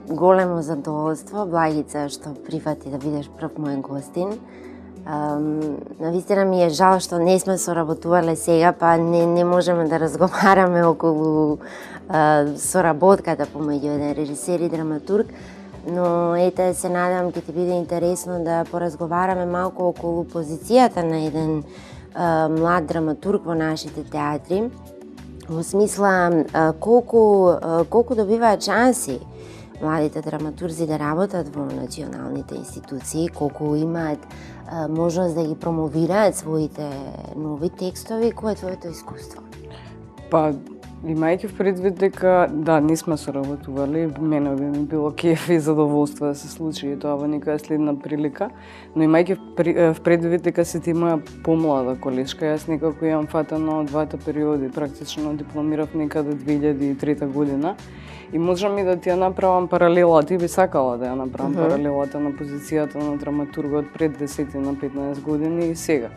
големо задоволство, Благица, што прифати да бидеш прв мој гостин. Навистина ми е жал што не сме соработувале сега, па не можеме да разговараме околу соработката помеѓу еден режисер и драматург, но ете се надам ќе ти биде интересно да поразговараме малку околу позицијата на еден млад драматург во нашите театри. Во смисла колку добиваат шанси младите драматурзи да работат во националните институции, колку имаат можност да ги промовираат своите нови текстови, кое е твоето искуство? Па, имајќи в предвид дека да, не сме соработували, мене би ми било кеф и задоволство да се случи и тоа во некоја следна прилика, но имајќи в предвид дека се ти моја помлада колешка, јас некако имам фатано двата периоди, практично дипломирав некаде 2003 година и можам и да ти ја направам паралела, ти би сакала да ја направам паралелата на позицијата на драматургот пред 10 на 15 години и сега.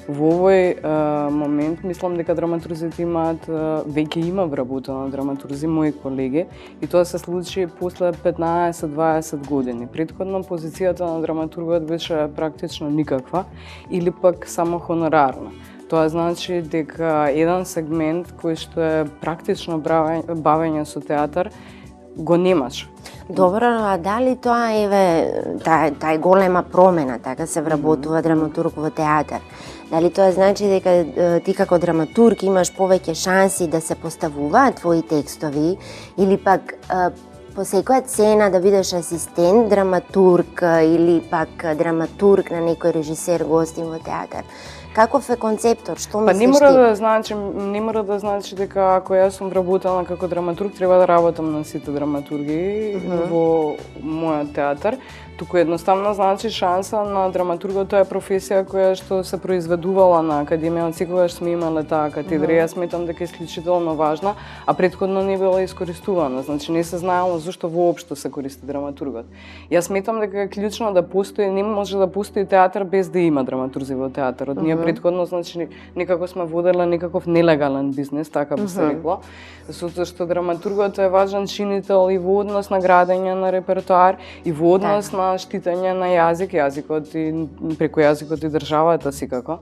Во овој момент мислам дека драматурзите имаат, веќе има вработена драматурзи, мои колеги, и тоа се случи после 15-20 години. Претходно позицијата на драматургот беше практично никаква или пак само хонорарна. Тоа значи дека еден сегмент кој што е практично бавење со театар го немаш. Добро, а дали тоа тај голема промена, така се вработува драматург во театар? Дали тоа значи дека ти како драматург имаш повеќе шанси да се поставуваат твои текстови или пак по секоја цена да бидеш асистент драматург или пак драматург на некој режисер гостин во театар? Каков е концептот? Што мислиш ти? Не мора да значи дека ако јас сум вработена како драматург, треба да работам на сите драматурги во мојот театар. Туку едноставно значи шанса на драматургот, тоа е професија која што се произведувала на академија, од секогаш сме имале таа катедра. Јас сметам дека е исклучително важна, а претходно не била искористувана. Значи не се знаело зошто воопшто се користи драматургот. Јас сметам дека е клучно да постои, не може да постои театар без да има драматурзи во театарот. Ние претходно значи некако сме воделе некаков нелегален бизнес, така би се рекло. Затоа што драматургот е важен чинител и во однос на градење на репертоар и во однос на штитење на јазикот и преку јазикот и државата секако.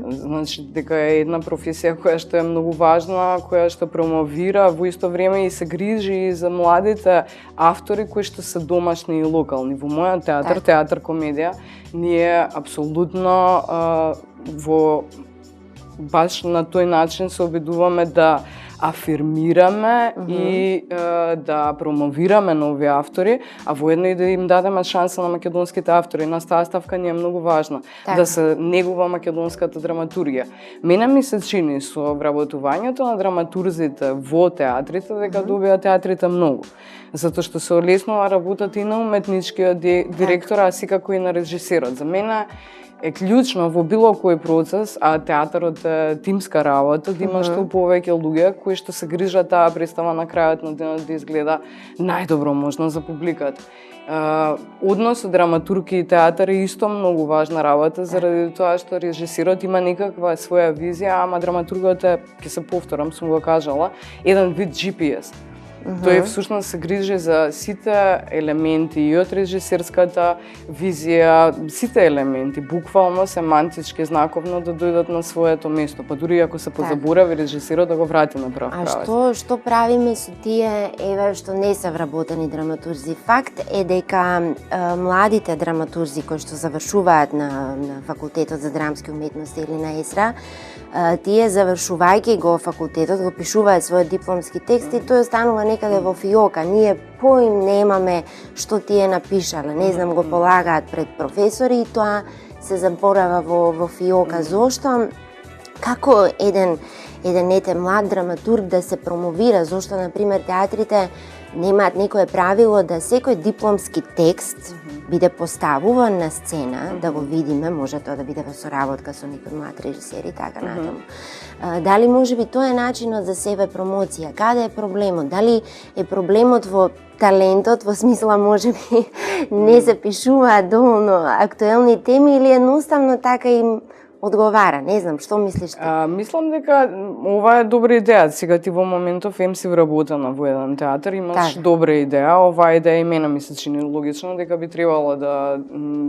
Значи дека е една професија која што е многу важна, која што промовира во исто време и се грижи и за младите автори кои што се домашни и локални. Во мојот театар, театар комедија, ние апсолутно во баш на тој начин се обидуваме да афирмираме и да промовираме нови автори, а воедно и да им дадеме шанса на македонските автори. На таа ставка ни е многу важна, да се негува македонската драматургија. Мене ми се чини со вработувањето на драматурзите во театрите дека добија театрите многу. Затоа што се олеснува работата и на уметничкиот директор, а секако и на режисерот. За мене е клучно во било кој процес, а театарот е тимска работа, да има што повеќе луѓе кои што се грижат таа представа на крајот на денот да изгледа најдобро можно за публиката. Односот драматург и театар е исто многу важна работа, заради тоа што режисерот има некаква своја визија, ама драматургот е, ќе се повторам, сум го кажала, еден вид GPS. Тој всушност се грижи за сите елементи и од режисерската визија, сите елементи, буквално, семантички, знаковно да дојдат на своето место, па дури ако се позаборави режисерот да го врати на прав правец. А што правиме со тие што не се вработени драматурзи? Факт е дека младите драматурзи кои што завршуваат на факултетот за драмски уметности или на ЕСРА, тие завршувајќи го факултетот, го пишуваат својот дипломски текст и тој останува некаде во фиока. Ние поим немаме што тие напишале. Не знам, го полагаат пред професори и тоа се заборава во фиока. Зошто? Како еден млад драматург да се промовира? Зошто, например, театрите немаат некое правило да секој дипломски текст биде поставуван на сцена, да го видиме, може тоа да биде во соработка со некој млад режисер и така натаму. Дали можеби тоа е начинот за себе промоција? Каде е проблемот? Дали е проблемот во талентот, во смисла можеби не се пишуваат доволно актуелни теми или едноставно така им одговара. Не знам, што мислиш ти? Мислам дека ова е добра идеја. Сега ти во моментов си вработена во еден театар, имаш добра идеја. Оваа идеја и мене ми се чини логично дека би требало да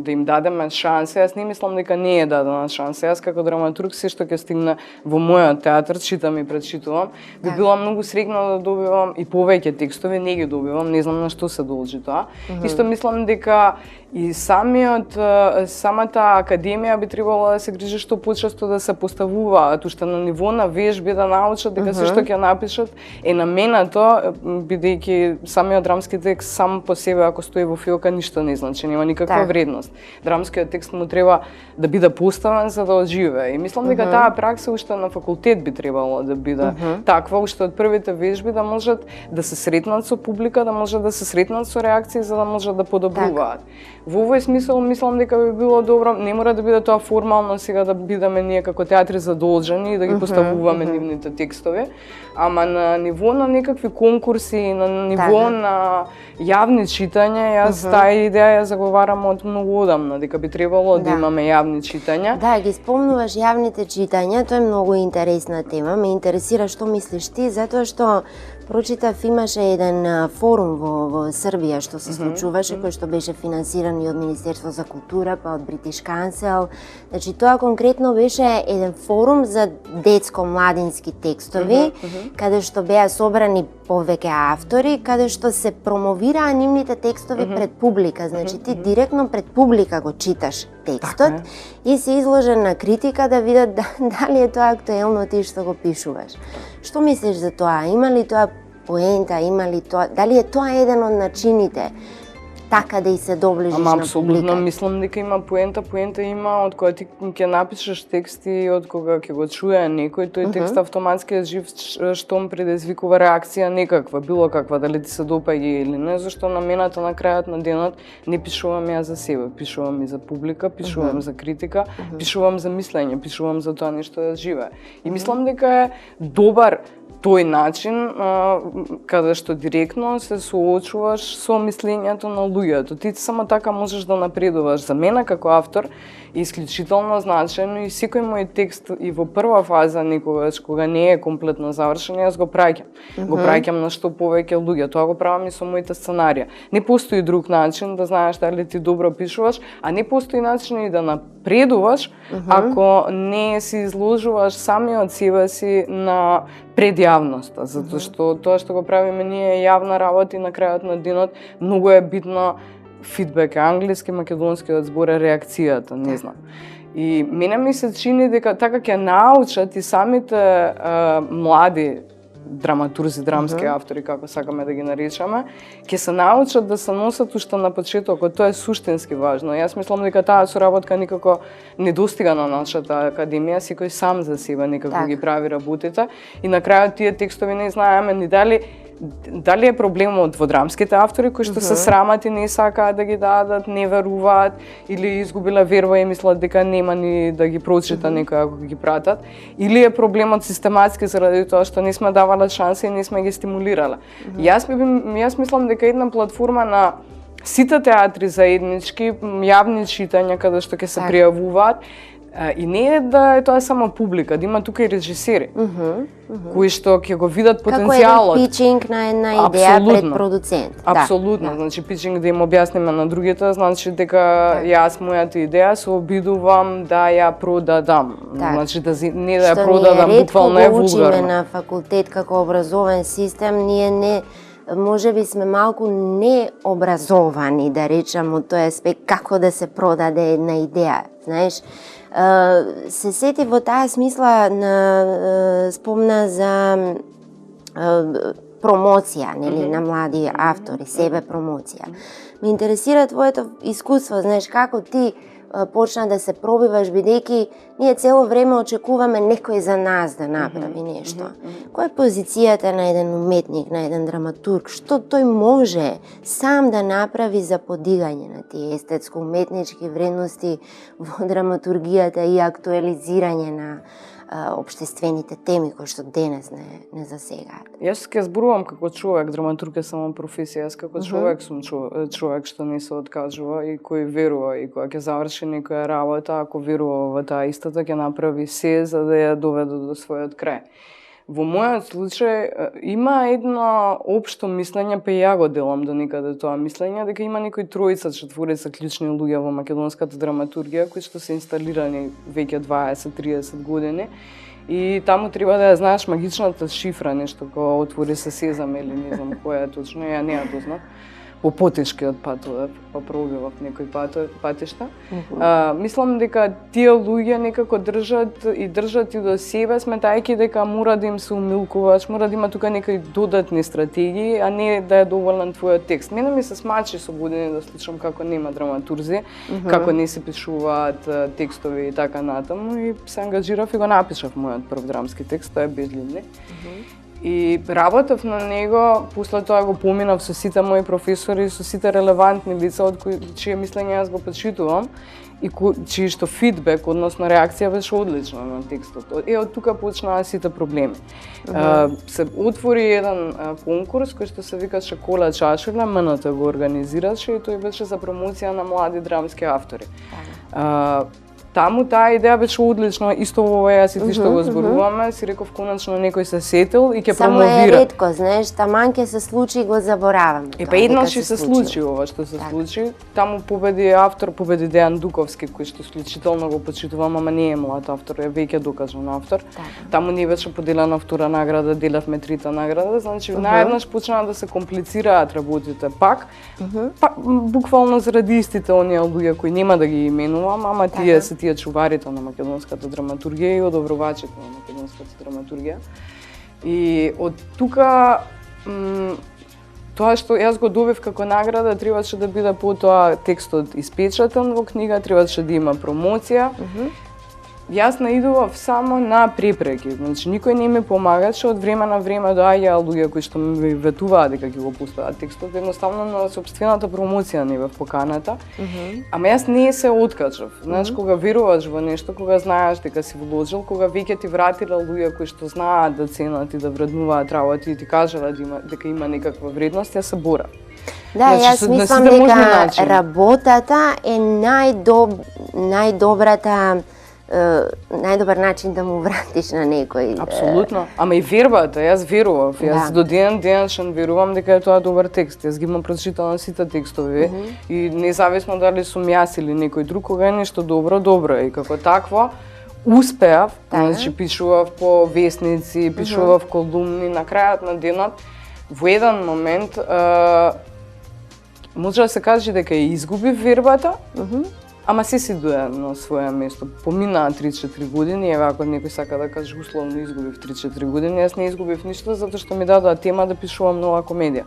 им дадеме шанса. Јас не мислам дека не е дадена шанса. Јас како драматург се што ќе стигне во мојот театар, читам и пречитувам, би била многу среќна да добивам и повеќе текстови, не ги добивам, не знам на што се должи тоа. Исто мислам дека и самата академија би требало да се грижи што почесто да се поставуваат уште на ниво на вежби, да научат дека се што ќе напишат е наменато, бидејќи самиот драмски текст сам по себе ако стои во филка ништо не значи, нема никаква вредност. Драмскиот текст му треба да биде поставен за да оживее. И мислам дека таа пракса уште на факултет би требало да биде таква, уште од првите вежби да можат да се сретнат со публика, да можат да се сретнат со реакции за да можат да подобруваат. Во овој смисол мислам дека би било добро, не мора да биде тоа формално сега да бидеме ние како театри задолжени и да ги поставуваме нивните текстови, ама на ниво на некакви конкурси, на ниво на јавни читања, јас таа идеја ја заговарам од многу одамна, дека би требало да имаме јавни читања. Да, ги спомнуваш јавните читања, тоа е многу интересна тема. Ме интересира што мислиш ти, затоа што прочитав, имаше еден форум во Србија што се случуваше, кој што беше финансиран и од Министерство за култура, па од British Council. Значи, тоа конкретно беше еден форум за детско-младински текстови, каде што беа собрани повеќе автори, каде што се промовираа нивните текстови пред публика. Значи, ти директно пред публика го читаш текстот и си изложен на критика да видат дали е тоа актуелно ти што го пишуваш. Што мислиш за тоа? Има ли тоа поента, има ли тоа, дали е тоа еден од начините така да и се доближиш на публика? Апсолутно мислам дека има поента има од кога ти ќе напишеш текст и од кога ќе го чуе некој, тој текст автоматски е жив штом предизвикува реакција некаква, било каква, дали ти се допаѓа или не, зашто намената на крајот на денот не пишувам ја за себе, пишувам и за публика, пишувам за критика, пишувам за мислење, пишувам за тоа нешто да живее. И мислам дека е добар тој начин каде што директно се соочуваш со мислењето на луѓето. Ти само така можеш да напредуваш. За мене како автор е исклучително значено и секој мој текст и во прва фаза некогаш кога не е комплетно завршен, јас го праќам. Го праќам на што повеќе луѓе. Тоа го правам и со моите сценарија. Не постои друг начин да знаеш дали ти добро пишуваш, а не постои начин и да напредуваш ако не си изложуваш самиот себе си на пред јавноста, затоа што тоа што го правиме ние е јавна работа и на крајот на денот многу е битно фидбек, англиски, македонскиот збор е реакцијата, не знам. И мене ми се чини дека така ќе научат и самите млади драматурзи, драмски автори, како сакаме да ги наричаме, ќе се научат да се носат уште на почетокот. Тоа е суштински важно. Јас мислам дека таа соработка никако не достига на нашата академија, секој сам за себе некако ги прави работите и на крајот тие текстови не знаеме ни дали е проблемот во драмските автори кои што се срамат и не сакаат да ги дадат, не веруваат или изгубила верба и мислат дека нема ни да ги прочита некој ако ги пратат, или е проблемот систематски заради тоа што не сме давале шанса и не сме ги стимулирале. Јас мислам дека една платформа на сите театри заеднички, јавни читања каде што ќе се пријавуваат, и не е да е тоа само публика, да има тука и режисери, кои што ќе го видат потенцијалот. Како еден питчинг на една идеја пред продуцент. Апсолутно, значи питчинг да им објасниме на другите, значи дека јас мојата идеја се обидувам да ја продадам. Значи да не да ја продадам, буквално е вулгарно. Што ние ретко го учиме на факултет како образовен систем, ние не можеби сме малку необразовани, да речам, од тој аспект како да се продаде една идеја, знаеш. Се сети во таа смисла спомна за промоција, нели, на млади автори, себе промоција. Ме интересира твоето искуство, знаеш, како ти почна да се пробиваш, бидејќи ние цело време очекуваме некој за нас да направи нешто. Која е позицијата на еден уметник, на еден драматург? Што тој може сам да направи за подигање на тие естетско-уметнички вредности во драматургијата и актуализирање на општествените теми кои што денес не засегаат. Јас ќе зборувам како човек, драматург е само професија, јас како човек сум човек што не се откажува и кој верува и кога ќе заврши некоја работа, ако верува во таа истата, ќе направи се за да ја доведе до својот крај. Во мојот случај има едно општо мислење, па ја го делам до некаде тоа мислење, дека има некои тројца, четворица клучни луѓе во македонската драматургија кои што се инсталирани веќе 20-30 години и таму треба да ја знаеш магичната шифра, нешто кога отвори се сезам или не знам која е точно, ја не ја дознав. По потешкиот пат, па пробивав некои патишта. Мислам дека тие луѓе некако држат и до себе, сметајќи дека мора да им се умилкуваш, мора да има тука некои додатни стратегии, а не да е доволен твојот текст. Мене ми се смачи со години да слушам како нема драматурзи, како не се пишуваат текстови и така натаму и се ангажирав и го напишав мојот прв драмски текст, тоа е Безлюдни. И работев на него, после тоа го поминав со сите мои професори, со сите релевантни лица од чие мислење јас го почитувам и чии што фидбек, односно реакција беше одлична на текстот. Од тука почнаа сите проблеми. Се отвори еден конкурс кој што се викаше Кола Чашуля, МНТ го организираше и тој беше за промоција на млади драмски автори. Таму таа идеја беше одлична, исто во ова јас и ти што го зборуваме, си реков конечно некој се сетил и ќе промовира. Само е ретко, знаеш, таман ќе се случи и го забораваме. Па еднаш се случи ова што се случи. Таму победи Дејан Дуковски, кој што исклучително го почитувам, ама не е млад автор, е веќе докажан автор. Таму не беше поделена втора награда, делевме трета награда, значи наеднаш почнаа да се комплицираат работите пак. Буквално заради истите оние луѓе кои нема да ги именувам, ама тие се тие чуварите на македонската драматургија и одобрувачите на македонската драматургија. И од тука тоа што јас го добив како награда требаше да биде потоа текстот испечатен во книга, требаше да има промоција. Јас наидував само на препреки, значи никој не ми помагаше, од време на време доаѓаа луѓе кои што ми ветуваа дека ќе го пуштаат текстот, едноставно на сопствената промоција не бев поканата. Ама јас не се откажав. Знаеш, кога веруваш во нешто, кога знаеш дека си вложил, кога веќе ти вратиле луѓе кои што знаат да ценат и да вреднуваат работи и ти кажале дека има некаква вредност, ја се бора. Да, јас мислам дека работата е најдобар начин да му вратиш на некој. Апсолутно. Ама и вербата, јас верував. Јас до денешен верувам дека е тоа добар текст. Јас ги имам прочитано сите текстови и независно дали сум јас или некој друг, кога е нешто добро, добро е. И како такво успеав, значи пишував по весници, пишував колумни, на крајот на денот во еден момент може да се каже дека ја изгубив вербата. Ама се си доја на своја место. Поминаа 3-4 години, еве ако некој сака да каже условно изгубив 3-4 години, јас не изгубив ништо затоа што ми дадоа тема да пишувам нова комедија.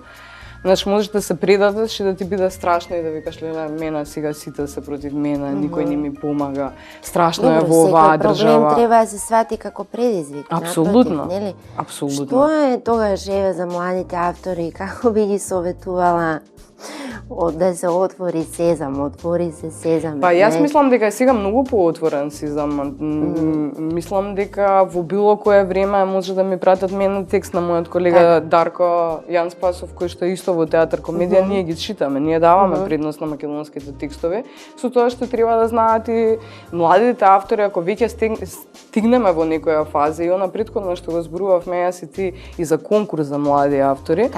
Значи можеш да се предадеш и да ти биде страшно и да викаш леле, мене сега сите се против мене, никој не ми помага. Страшно е во оваа држава. Секој проблем треба да се свати како предизвик. Апсолутно. Напротив, нели? Апсолутно. Што е тогаш еве за младите автори, како би ги советувала да се отвори Сезам, отвори се Сезам. Па јас мислам дека е сега многу поотворен Сезам. Мислам дека во било кое време може да ми пратат мене текст на мојот колега Дарко Јан Спасов, кој што исто во театар комедија, ние ги читаме, ние даваме предност на македонските текстови, со тоа што треба да знаат и младите автори, ако веќе стигнеме во некоја фаза и она претходно што го зборувавме јас и ти и за конкурс за млади автори.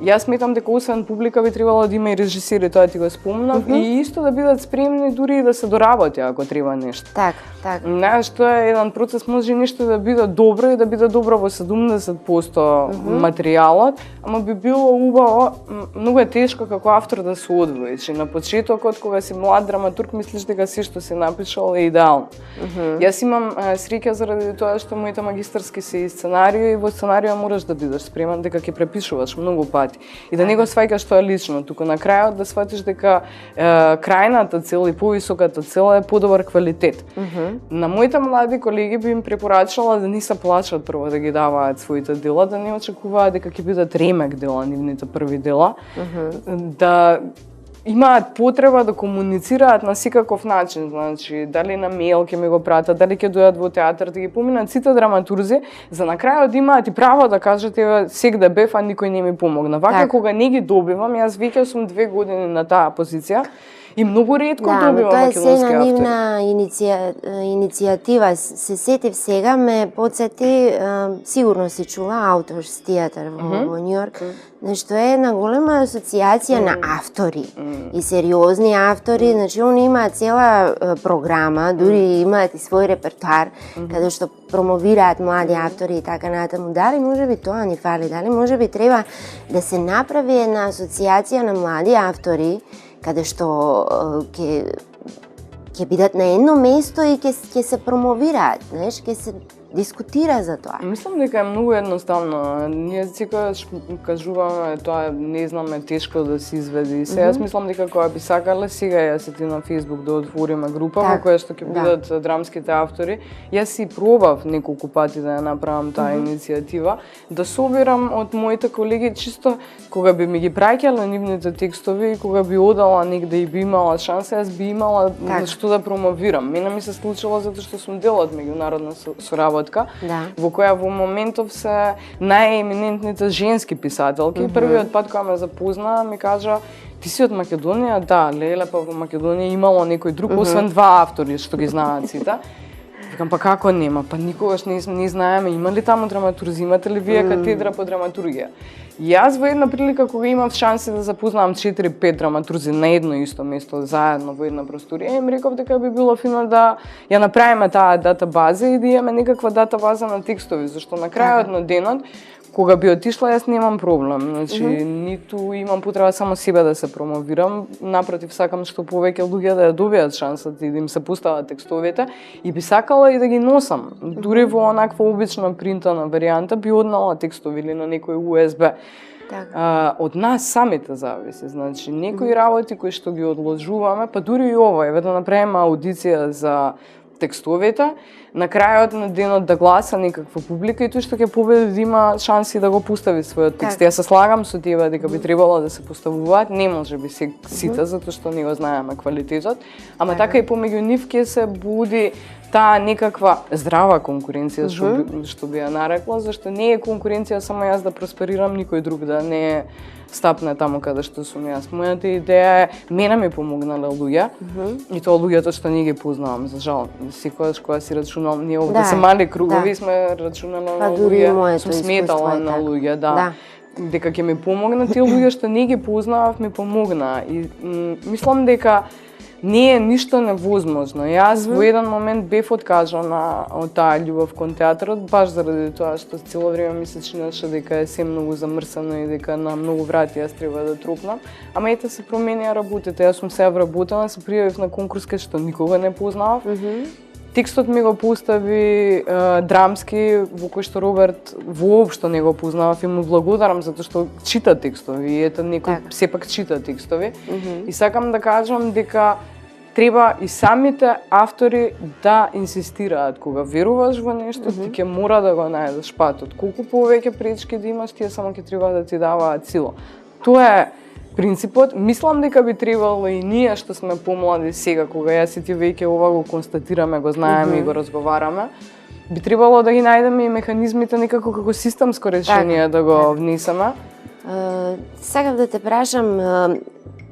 Јас сметам дека освен публика би требало да има и режисери, тоа ти го спомнав, и исто да бидат спремни дури и да се доработи ако треба нешто. Така. Знаеш, тоа е еден процес, може нешто да биде добро и да биде добро во 70% материјалот, ама би било убаво, многу е тешко како автор да се одвоиш. И на почетокот кога си млад драматург мислиш дека се што си напишал е идеално. Јас имам среќа заради тоа што моите магистарски се и сценарио и во сценарио можеш да бидеш спремен дека ќе препишуваш многу пати и да не го сваќаш тоа лично, туку на крајот да сватиш дека крајната цел и повисоката цел е подобар квалитет. На моите млади колеги би им препорачала да не се плачат прво да ги даваат своите дела, да не очекуваат дека ќе бидат ремек дела, нивните први дела, да имаат потреба да комуницираат на секаков начин, значи дали на мејл ќе ми го пратат, дали ќе дојдат во театар, да ги поминат сите драматурзи, за на крајот да имаат и право да кажат еве сегде бев, а никој не ми помогна. Вака кога не ги добивам, јас веќе сум 2 години на таа позиција и многу ретко добивам македонски автори. Да, тоа е се на нивна иницијатива. Се сетив сега, ме потсети, сигурно си чула Authors Theatre во Њујорк, нешто е една голема асоциација на автори и сериозни автори, значи они имаат цела програма, дури имаат и свој репертоар, каде што промовираат млади автори и така натаму. Дали можеби тоа ни фали, дали можеби треба да се направи една асоциација на млади автори, каде што ќе бидат на едно место и ќе се промовираат, знаеш, ќе се дискутира за тоа. Мислам дека е многу едноставно. Ние секогаш кажуваме тоа не знаме тешко да се изведи. Сега јас мислам дека кога би сакале сега јас ти на Facebook да отвориме група во која што ќе бидат драмските автори. Јас си пробав неколку пати да ја направам таа иницијатива, да собирам од моите колеги чисто кога би ми ги праќале нивните текстови и кога би одала негде и би имала шанса, јас би имала што да промовирам. Мене ми се случило затоа што сум дел од меѓународна соработка, во која во моментов се најеминентните женски писателки. Првиот пат кога ме запозна ми кажа: "Ти си од Македонија?" "Да, леле, па во Македонија имало некој друг освен 2 автори што ги знаат сите." Викам: "Па како нема? Па никогаш не знаеме, има ли таму драматурзи, имате ли вие катедра по драматургија?" Јас во една прилика кога имав шанси да запознавам 4-5 драматурзи на едно исто место заедно во една просторија, им реков дека би било фино да ја направиме таа датабаза и да имаме некаква датабаза на текстови, зашто на крајот на денот кога би отишла јас немам проблем, значи ниту имам потреба само себе да се промовирам, напротив сакам што повеќе луѓе да ја добијат шансата и да им се постават текстовите и би сакала и да ги носам. Дури во онаква обична принтана варијанта би однала текстови или на некој USB. Од нас самите зависи, значи некои работи кои што ги одложуваме, па дури и ова, еве да направиме аудиција за текстовите, на крајот на денот да гласа некаква публика и тој што ќе победи да има шанси да го постави својот текст. Јас се слагам со тебе дека би требало да се поставуваат, не може би сите затоа што не го знаеме квалитетот, ама така и помеѓу нив ќе се буди таа некаква здрава конкуренција, што би ја нарекла, зашто не е конкуренција само јас да просперирам, никој друг да не стапне таму каде што сум јас. Мојата идеја е, мене ми помогнале луѓе, и тоа луѓето што не ги познавам, за жал. Секогаш кога си рачунал, ние овде се мали кругови, сме рачунали на луѓе, сум сметала на луѓе, дека ќе ми помогнат, тие луѓе што не ги познавав ми помогнаа. И мислам дека не е ништо невозможно. Јас во еден момент бев откажана од таа љубов кон театарот, баш заради тоа што цело време ми се чинеше дека е се многу замрсано и дека на многу врати јас треба да тропнам. Ама ете се променија работите. Јас сум се вработена, се пријавив на конкурс кај што никога не познавав. Текстот ми го постави драмски, во кој што Роберт воопшто не го познавав и му благодарам затоа што чита текстови и ето некој сепак чита текстови. И сакам да кажам дека треба и самите автори да инсистираат. Кога веруваш во нешто, ти ќе мора да го најдеш патот. Колку повеќе пречки да имаш, тие само ќе треба да ти даваат сила. Тоа е принципот. Мислам дека би требало и ние што сме помлади сега, кога јас и ти веќе ова го констатираме, го знаеме и го разговараме, би требало да ги најдеме и механизмите некако како системско решение да го внесеме. Сакав да те прашам,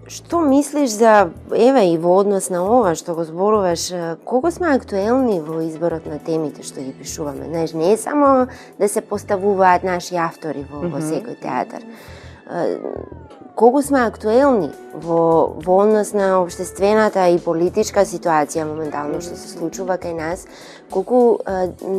што мислиш за, еве и во однос на ова што го зборуваш, колку сме актуелни во изборот на темите што ги пишуваме? Знаеш, не е само да се поставуваат наши автори во секој театар. Колку сме актуелни во однос на општествената и политичка ситуација моментално што се случува кај нас, колку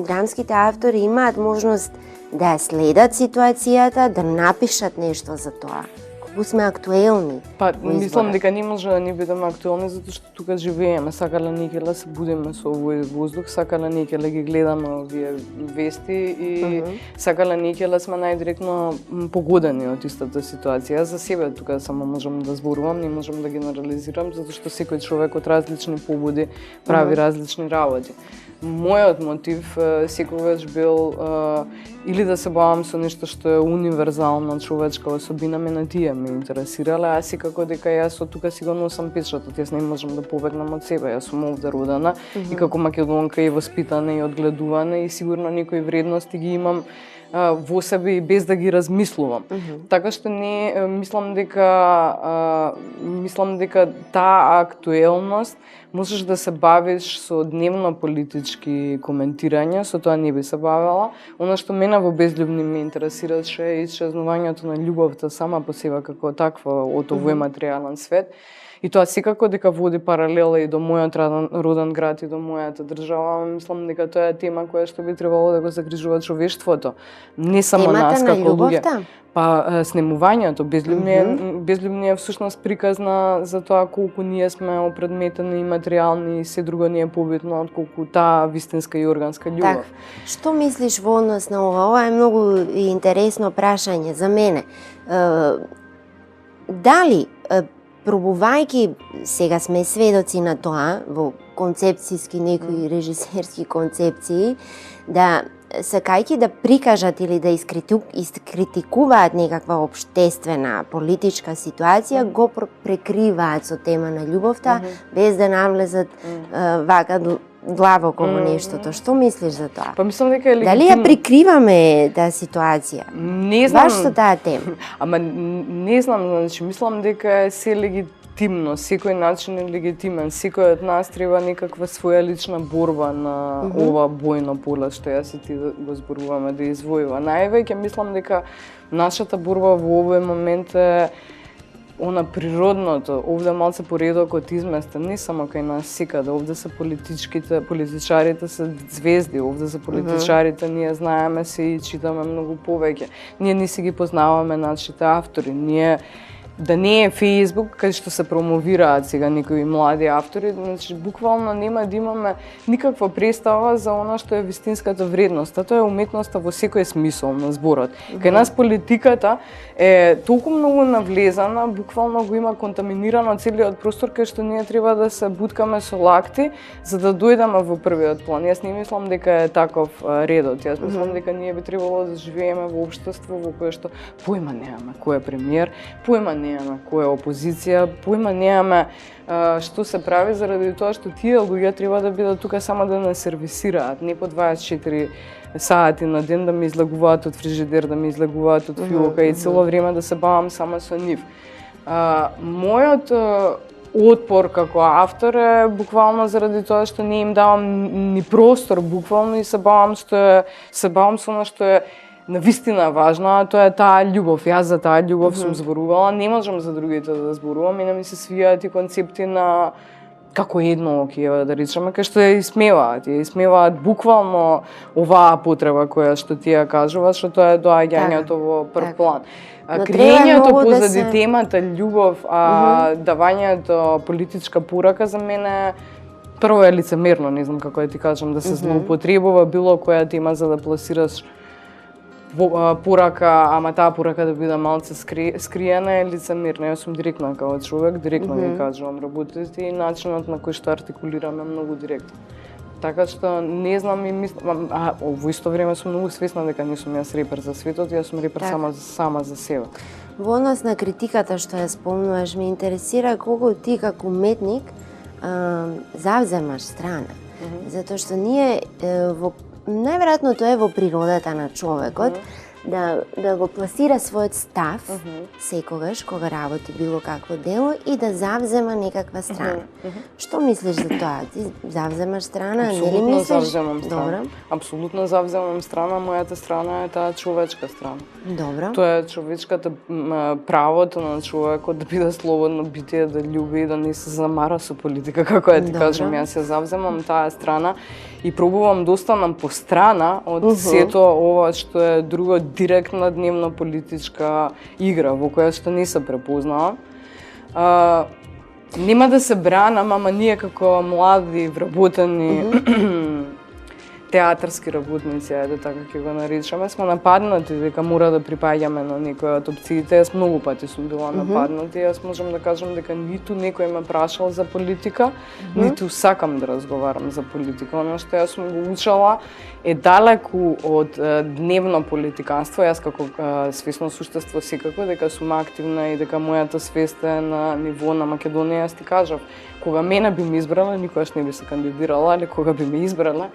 драмските автори имаат можност да следат ситуацијата, да напишат нешто за тоа. Колку сме актуелни. Па, мислам дека не може да не бидеме актуелни затоа што тука живееме, сакале некеле се будеме со овој воздух, сакале некеле ги гледаме овие вести и сакале некеле сме најдиректно погодени од истата ситуација. За себе тука само можам да зборувам, не можам да генерализирам затоа што секој човек од различни побуди прави различни работи. мојот мотив секогаш бил или да се бавам со нешто што е универзална човечка особина, мене тие ме интересирале, а секако дека јас од тука сигурно сам печатот, јас не можам да побегнам од себе, јас сум овде родена и како македонка и воспитана и одгледувана и сигурно некои вредности ги имам во себе и без да ги размислувам. Така што не мислам дека таа актуелност можеш да се бавиш со дневно политички коментирања, со тоа не би се бавела. Она што мене во Безљубни ме интересираше е исчезнувањето на љубовта сама по себе како таква од овој материјален свет. И тоа секако дека води паралела и до мојот роден град и до мојата држава, мислам дека тоа е тема која што би требало да го загрижува човештвото. Не само нас како луѓе. Па снемувањето, Безљубни е всушност приказна за тоа колку ние сме опредметени и материјални и се друго не е побитно отколку таа вистинска и органска љубов. Так, што мислиш во однос на ова? Ова е многу интересно прашање за мене. Дали пробувајќи, сега сме сведоци на тоа, во концепцијски некои режисерски концепции, да сакајќи да прикажат или да искритикуваат некаква општествена политичка ситуација, го прекриваат со тема на љубовта, без да навлезат вака длабоко во нештото. Што мислиш за тоа? Па мислам дека е легитимно. Дали ја прикриваме таа ситуација? Не знам. Баш со таа тема? Ама не знам, значи мислам дека е се легитимно, секој начин е легитимен, секој од нас треба некаква своја лична борба на ова бојно поле што јас и ти го зборуваме да извојува. Највеќе мислам дека нашата борба во овој момент е она природното, овде малце поредокот изместен, не само кај нас секаде, овде се политичарите се звезди, овде се политичарите, ние знаеме се и читаме многу повеќе. Ние не си ги познаваме нашите автори, ние да не е Facebook, кај што се промовираат сега некои млади автори, значи буквално нема да имаме никаква представа за она што е вистинската вредност, а тоа е уметноста во секој смисол на зборот. Кај нас политиката е толку многу навлезана, буквално го има контаминирано целиот простор кај што ние треба да се буткаме со лакти за да дојдеме во првиот план. Јас не мислам дека е таков редот. Јас мислам дека ние би требало да живееме во општество во кое што појма немаме кој е премиер, појма немаме која е опозиција, појма немаме што се прави заради тоа што тие луѓе треба да бидат тука само да не сервисираат, не по 24 сати на ден да ме излагуваат од фрижидер, да ме излагуваат од филока и цело време да се бавам само со нив. Мојот отпор како автор е буквално заради тоа што не им давам ни простор буквално и се бавам со она што е навистина важно, а тоа е таа љубов. Јас за таа љубов сум зборувала, не можам за другите да зборувам, мене ми се свијаат и концепти на како еднооки, да речеме, кај што ја исмеваат буквално оваа потреба која што ти ја кажуваш, што тоа е доаѓањето во прв план. Криењето позади темата љубов, давањето политичка порака за мене прво е лицемерно, не знам како да ти кажам, да се злоупотребува било која тема за да пласираш порака, ама таа порака да биде малце скриена е лицемерна. Јас сум директна како човек, директно ги кажувам работите и начинот на кој што артикулираме многу директно. Така што не знам и мислам, во исто време сум многу свесна дека не сум јас репер за светот, јас сум репер сама за себе. Во однос на критиката што ја спомнуваш, ме интересира колку ти како уметник завземаш страна. Затоа што ние најверојатно тоа е во природата на човекот, да го пласира својот став секогаш кога работи било какво дело и да завзема некаква страна. Што мислиш за тоа? Ти завземаш страна, нели мислиш? Завземам страна. Апсолутно завземам страна, мојата страна е таа човечка страна. Добро. Тоа е човечката правото на човекот да биде слободно битие, да љуби и да не се замара со политика, како ја ти кажам. Јас ја завземам таа страна и пробувам да останам по страна од сето ова што е друго директна дневна политичка игра во која што не се препознавам. Нема да се бранам, ама ние како млади, вработени театарски работници, ајде така ќе го наричаме, сме нападнати дека мора да припаѓаме на некој од опциите. Јас многу пати сум била нападната и јас можам да кажам дека ниту некој ме прашал за политика, ниту сакам да разговарам за политика. Оно што јас сум го учела е далеку од дневно политиканство. Јас како свесно суштество секако дека сум активна и дека мојата свест е на ниво на Македонија. Јас ти кажав, кога мене би ме избрала, никогаш не би се кандидирала, али кога би ме избрала,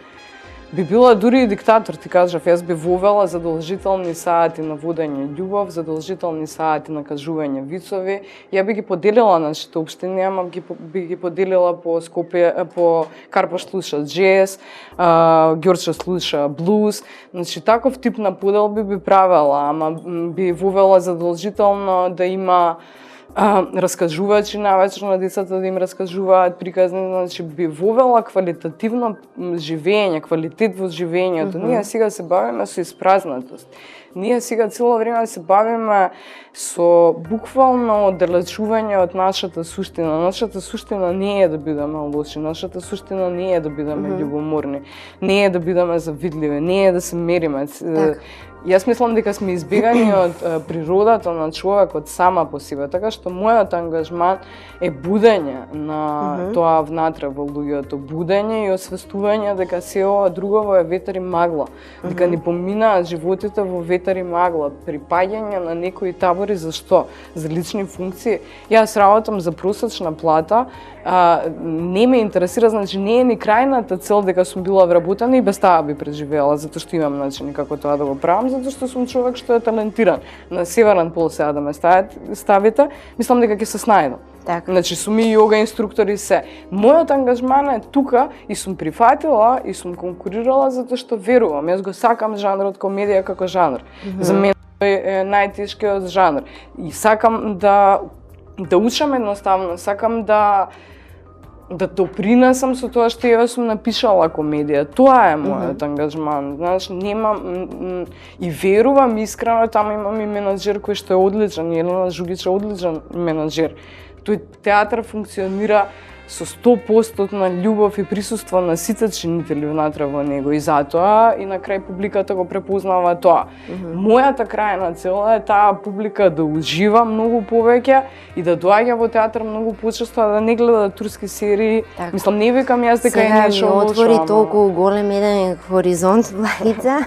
би била дури и диктатор, ти кажав. Јас би вовела задолжителни сати на водење љубов, задолжителни сати на кажување вицови. Ја би ги поделила нашите општини, ама би ги поделила по Скопје, по Карпаш слуша джез, Ѓорче слуша блуз. Значи таков тип на поделби би правела, ама би вовела задолжително да има раскажувачи навечер на децата да им раскажуваат приказни, значи би вовела квалитативно живење, квалитет во живењето. Ние сега се бавиме со испразнатост. Ние сега цело време се бавиме со буквално оддалечување од нашата суштина. Нашата суштина не е да бидеме лоши, нашата суштина не е да бидеме љубоморни, не е да бидеме завидливи, не е да се мериме. Јас мислам дека сме избегани од природата на човекот сама по себе, така што мојот ангажман е будење на тоа внатре во луѓето, будење и освестување дека се ова друго е ветер и магла, дека ни поминаат животите во ветер и магла, припаѓање на некои табори. Зашто? За лични функции. Јас работам за просечна плата, не ме интересира, значи не е ни крајната цел дека сум била вработена и без таа би преживеала, затоа што имам начини како тоа да го правам, затоа што сум човек што е талентиран. На Северен пол сега да ме ставите, мислам дека ќе се снајдам. Така. Значи сум и јога инструктори се. Мојот ангажман е тука и сум прифатила и сум конкурирала затоа што верувам. Јас го сакам жанрот комедија како жанр. За мене е најтешкиот жанр. И сакам да учам едноставно, сакам да допринесам со тоа што ја сум напишала комедија. Тоа е мојот ангажман. Знаеш, немам и верувам искрено, таму имам и менаџер кој што е одличен, Елена Жугич е одличен менаџер. Тој театар функционира со 100% на љубов и присуство на сите чинители внатре во него и затоа и на крај публиката го препознава тоа. Мојата крајна цел е таа публика да ужива многу повеќе и да доаѓа во театар многу почесто, да не гледа турски серии. Так. Мислам, не викам јас дека е нешто лошо. Сега ми отвори толку голем еден хоризонт, Благица.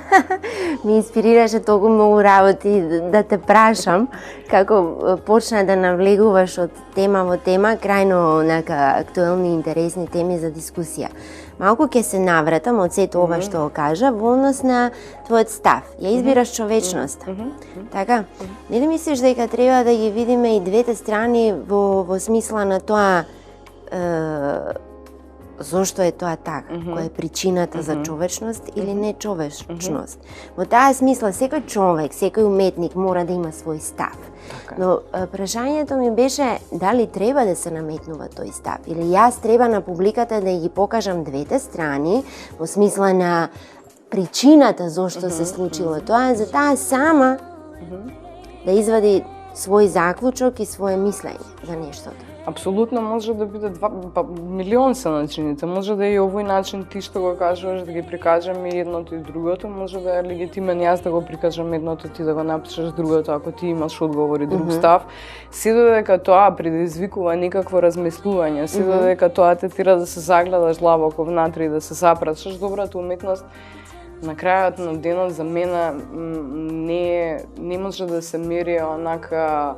Ми инспирираше толку многу работи да те прашам како почна да навлегуваш од тема во тема, крајно онака актуелни и интересни теми за дискусија. Малку ќе се навратам од сето ова што кажа во однос на твојот став. Ја избираш човечноста. Така? Нели мислиш дека треба да ги видиме и двете страни во смисла на тоа зошто е тоа така, која е причината за човечност или не човечност. Во таа смисла, секој човек, секој уметник мора да има свој став. Но прашањето ми беше дали треба да се наметнува тој став или јас треба на публиката да ги покажам двете страни во смисла на причината зошто се случило тоа, за таа сама да извади свој заклучок и свое мислење за нештото. Апсолутно може да биде милион се начините. Може да е и овој начин ти што го кажуваш да ги прикажам и едното и другото, може да е легитимен јас да го прикажам едното, ти да го напишеш другото, ако ти имаш одговор и друг став. Се додека тоа предизвикува некакво размислување, се додека тоа те тира да се загледаш длабоко внатре и да се запрашаш, добрата уметност на крајот на денот за мене не може да се мери онака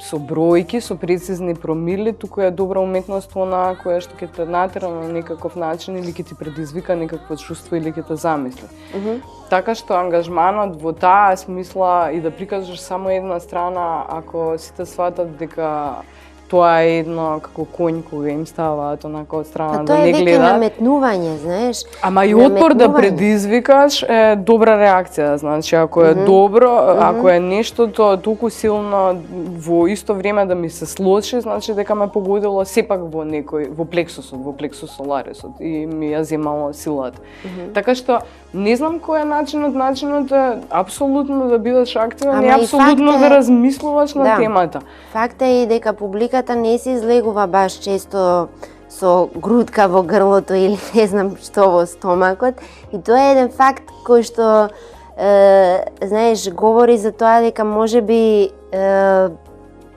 со бројки, со прецизни промили, туку е добра уметност онаа која што ќе те натера на некаков начин или ќе ти предизвика некакво чувство или ќе те замисли. Така што ангажманот во таа смисла и да прикажеш само една страна, ако сите сватат дека тоа е едно како конј кога им ставаат онака од страна да не гледа. Тоа е веќе наметнување, знаеш. Ама и отпор да предизвикаш е добра реакција, значи ако е добро, ако е нештото толку силно во исто време да ми се случи, значи дека ме погодило сепак во некој, во плексус соларисот и ми ја земало силата. Така што не знам кој е начинот е апсолутно да бидеш активен и апсолутно да размислуваш на темата. Факт е и дека публиката не се излегува баш често со грудка во грлото или не знам што во стомакот. И тоа е еден факт кој што, знаеш, говори за тоа дека можеби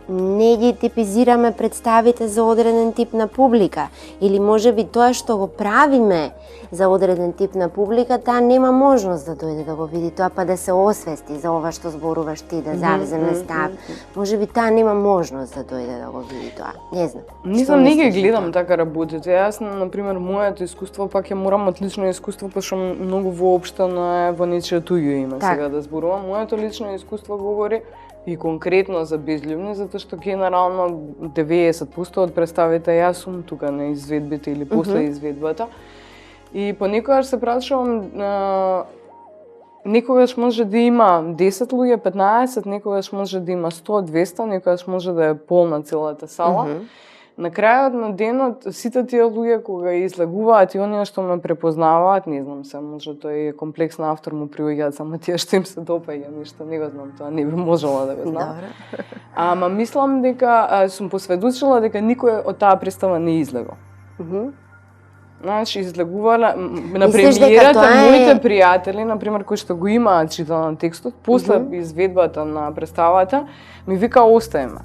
не ги типизираме представите за одреден тип на публика, или можеби тоа што го правиме за одреден тип на публика, таа нема можност да дојде да го види тоа, па да се освести за ова што зборуваш ти, да завземе став. Можеби таа нема можност да дојде да го види тоа. Не знам. Не знам, не ги гледам така работите. Јас, например, моето искуство пак ја морам од лично искуство, пошто многу воопштено е во нечие туѓо име сега да зборувам. Моето лично искуство говори и конкретно за безљубни, затоа што генерално 90% од представите јас сум тука на изведбите или после изведбата. И понекогаш се прашувам, некогаш може да има 10 луѓе, 15, некогаш може да има 100, 200, некогаш може да е полна целата сала. На крајот на денот, сите тие луѓе кога излегуваат и оние што ме препознаваат, не знам се, може тој комплекс на автор му приоѓаат, само тие што им се допаѓа, ништо не го знам, тоа не би можела да го знам. Ама мислам дека сум посведочила дека никој од таа представа не излегол. Значи, излегувале, на премиерата, моите пријатели, например, кои што го имаат читано текстот, после изведбата на представата, ми вика остаеме.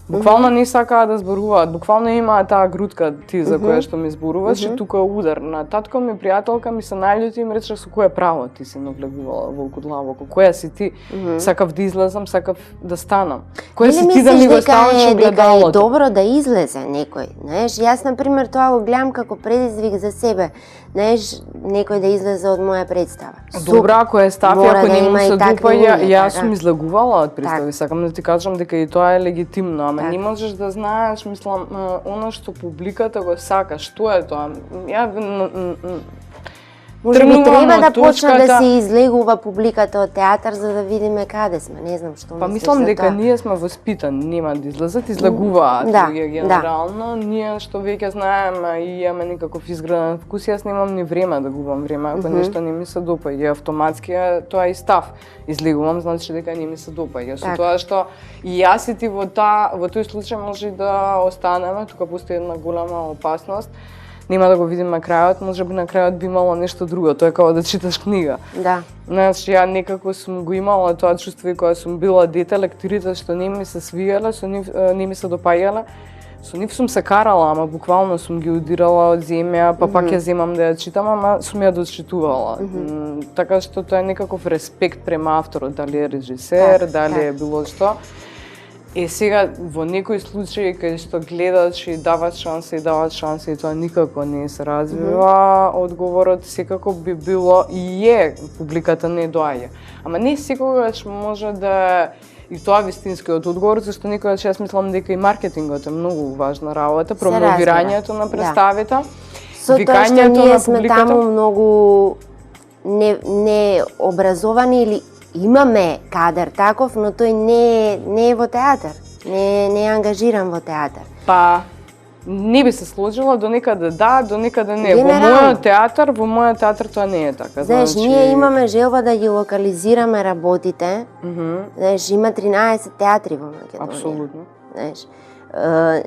Буквално не сакаа да зборуваат, буквално имаат таа грудка ти за која што ми зборуваш, и тука удар. На татко ми, пријателка ми се наљути и ми рече со кое право ти си навлегувала во Кудлавоко, која си ти, сакав да излезам, сакав да станам. Која си ти да ми го ставаш огледалото? Дека е добро да излезе некој, знаеш, јас например тоа го гледам како предизвик за себе, знаеш, некој да излезе од моја представа. Добро, ако е став, ако не му се допаѓа, јас сум излегувала од представи, сакам да ти кажам дека и тоа е легитимно. Ама не можеш да знаеш, мислам, оно што публиката го сака, што е тоа? Ја може би треба да почне да се излегува публиката од театар за да видиме каде сме, не знам што мислиш за тоа. Па мислам дека ние сме воспитани, нема да излезат, излегуваат луѓе генерално. Ние што веќе знаеме и имаме некаков изграден вкус, јас немам ни време да губам време, ако нешто не ми се допаѓа, автоматски тоа е став. Излегувам, значи дека не ми се допаѓа. Со тоа што и јас и ти во тој случај може да останеме, тука постои една голема опасност. Нема да го видиме крајот, можеби на крајот би имало нешто друго, тоа е како да читаш книга. Да. Значи, ја некако сум го имала тоа чувство и кога сум била дете, лекторите што не ми се свиеле, со нив не ми се допаѓале, со нив сум се карала, ама буквално сум ги удирала од земја, па пак ја земам да ја читам, ама сум ја дочитувала. Така што тоа е некаков респект према авторот, дали е режисер, дали е било што. Е сега во некои случаи кај што гледаш и даваш шанса и тоа никако не се развива, одговорот секако би било и публиката не доаѓа. Ама не секогаш може да и тоа вистинскиот одговор, зашто некогаш јас мислам дека и маркетингот е многу важна работа, промовирањето на представите, викањето на публиката. Сме таму многу не образовани или имаме кадар таков, но тој не е во театар, не е ангажиран во театар. Па, не би се сложила, до некаде да, до некаде не. Во мојот театар тоа не е така. Знаеш, ние имаме желба да ги локализираме работите. Знаеш, има 13 театри во Македонија. Апсолутно. Знаеш,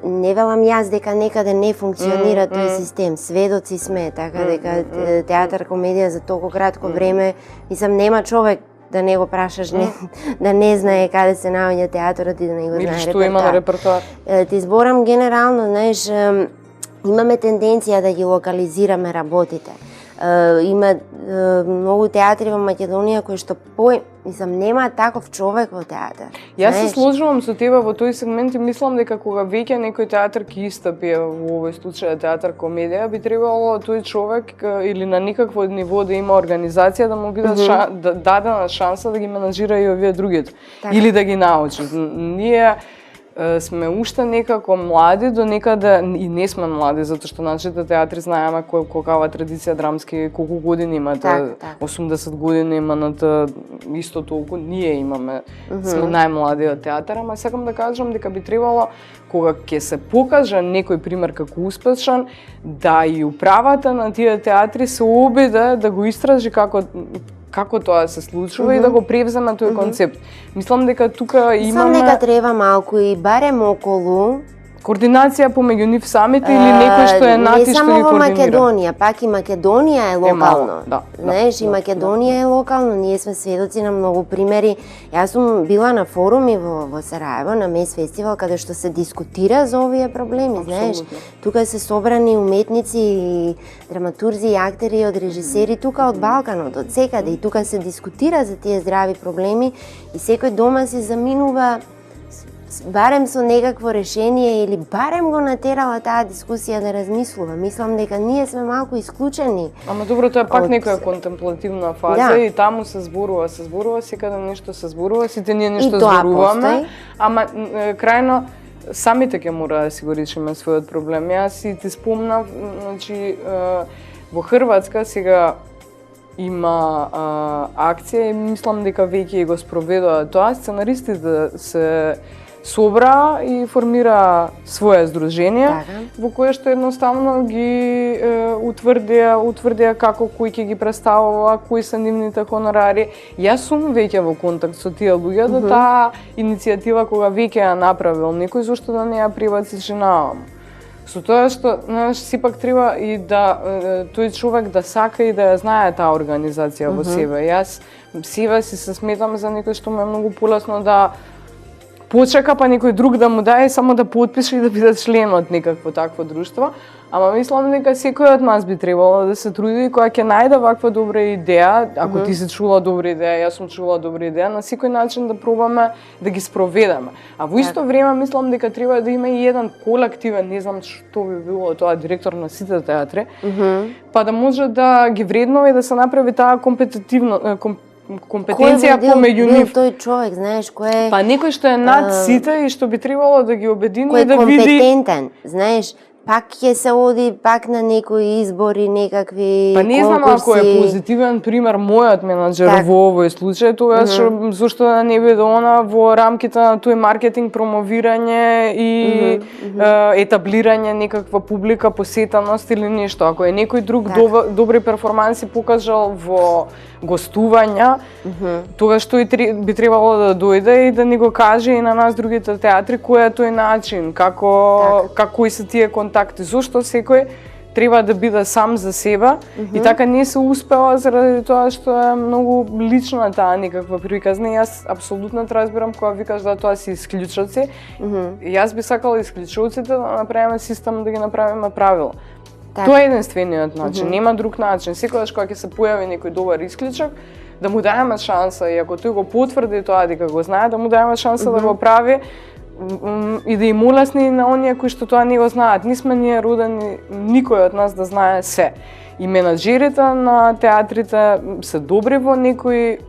не велам јас дека некаде не функционира тој систем. Сведоци сме, така дека театар, комедија за толку кратко време, мислам, нема човек да не го прашаш, да не знае каде се наоѓа театарот и да не го знае репертоар. Или што има на репертоар. Ти зборам генерално, знаеш, имаме тенденција да ги локализираме работите. Има многу театри во Македонија кои што мислам, нема таков човек во театар. Јас се сложувам со тебе во тој сегмент и мислам дека кога веќе некој театар ќе истапи, во овој случај театар комедија, би требало тој човек или на никакво ниво да има организација да му биде дадена шанса да ги менаџира и овие другите. Или да ги научи. Ние сме уште некако млади, до некаде и не сме млади, затоа што нашите театри знаеме колкава традиција драмски, колку години имате, 80 години имате исто толку, ние имаме, сме најмладиот театар, ама сакам да кажам дека би требало, кога ќе се покаже некој пример како успешен, да и управата на тие театри се обиде да го истражи како тоа се случува и да го превземе тој концепт. Мислам дека тука имаме... Мислам дека треба малку и барем околу координација помеѓу нив самите или некој што е нати што ги координира? Не само во Македонија, пак и Македонија е локално. Знаеш, и Македонија е локално, ние сме сведоци на многу примери. Јас сум била на форуми во Сараево, на Мес фестивал, каде што се дискутира за овие проблеми, знаеш. Тука се собрани уметници, драматурзи и актери од режисери тука од Балканот, од секаде, и тука се дискутира за тие здрави проблеми и секој дома си заминува барем со некакво решение или барем го натерала таа дискусија да размислува. Мислам дека ние сме малку исклучени. Ама добро, тоа е пак некоја контемплативна фаза и таму се зборува, секаде нешто се зборува, сите ние нешто зборуваме, ама крајно самите ќе мора да си го решиме својот проблем. Јас и ти спомнав, значи во Хрватска сега има акција и мислам дека веќе го спроведува тоа. Сценаристите се собра и формира свое здружение во кое што едноставно ги утврдија како кој ќе ги представува, кои се нивните хонорари. Јас сум веќе во контакт со тие луѓе да таа иницијатива кога веќе ја направил некој, зошто да не ја приватизирам. Со тоа што, знаеш, сепак треба и да тој човек да сака и да ја знае таа организација во себе. Јас себе си се сметам за некој што му е многу полесно да почека па некој друг да му даде само да потпише и да биде член од некакво такво друштво. Ама мислам дека секој од нас би требало да се труди кога ќе најде ваква добра идеја, ако ти се чула добра идеја, јас сум чула добра идеја, на секој начин да пробаме да ги спроведеме. А во исто време мислам дека треба да има и еден колективен, не знам што би било тоа, директор на сите театри, па да може да ги вреднува и да се направи таа компетенција помеѓу нив. Кој тој човек, знаеш, кој е... Па некој што е над сите и што би требало да ги обединува и да види... Кој е компетентен, знаеш, пак ќе се оди пак на некои избори, некакви конкурси. Па не знам ако е позитивен пример мојот менаџер во овој случај, тогаш зошто да не биде она во рамките на тој маркетинг, промовирање и етаблирање некаква публика, посетеност или нешто. Ако е некој друг добри перформанси покажал во гостувања, тогаш тој би требало да дојде и да ни го каже и на нас другите театри кој е тој начин, кои се тие контакти, зошто секој треба да биде сам за себе и така не се успела заради тоа што е многу лична таа некаква приказна. Јас апсолутно те разбирам кога викаш да тоа се исклучоци. Јас би сакала исклучоците да направиме систем, да ги направиме правила. Тоа е единствениот начин, нема друг начин. Секогаш кога ќе се појави некој добар исклучок, да му даеме шанса и ако тој го потврди тоа дека го знае, да му даеме шанса да го прави и да им улесни на оние кои што тоа не го знаат. Не сме ние родени никој од нас да знае се. И менаџерите на театрите се добри во некои,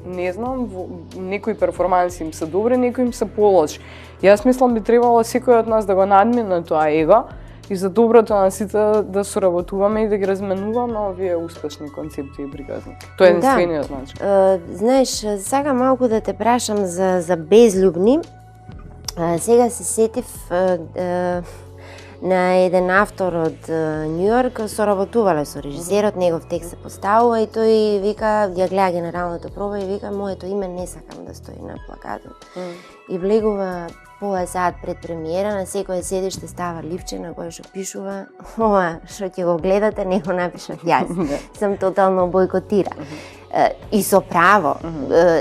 не знам, во некои перформанси им се добри, некои им се полоши. Јас мислам би требало секој од нас да го надмине тоа его и за доброто на сите да соработуваме и да ги разменуваме овие успешни концепти и приказни. Тоа е единствениот начин. Знаеш, сакам малку да те прашам за Безљубни. Сега се сетив на еден автор од Њујорк, соработувале со режисерот, негов текст се поставува и тој вика, ја гледа генералната проба и вика, моето име не сакам да стои на плакатот. И влегува пола саат пред премиера, на секое седиште става ливче на кое што пишува, ова што ќе го гледате, не го напишав јас. Сам тотално бойкотира. И со право.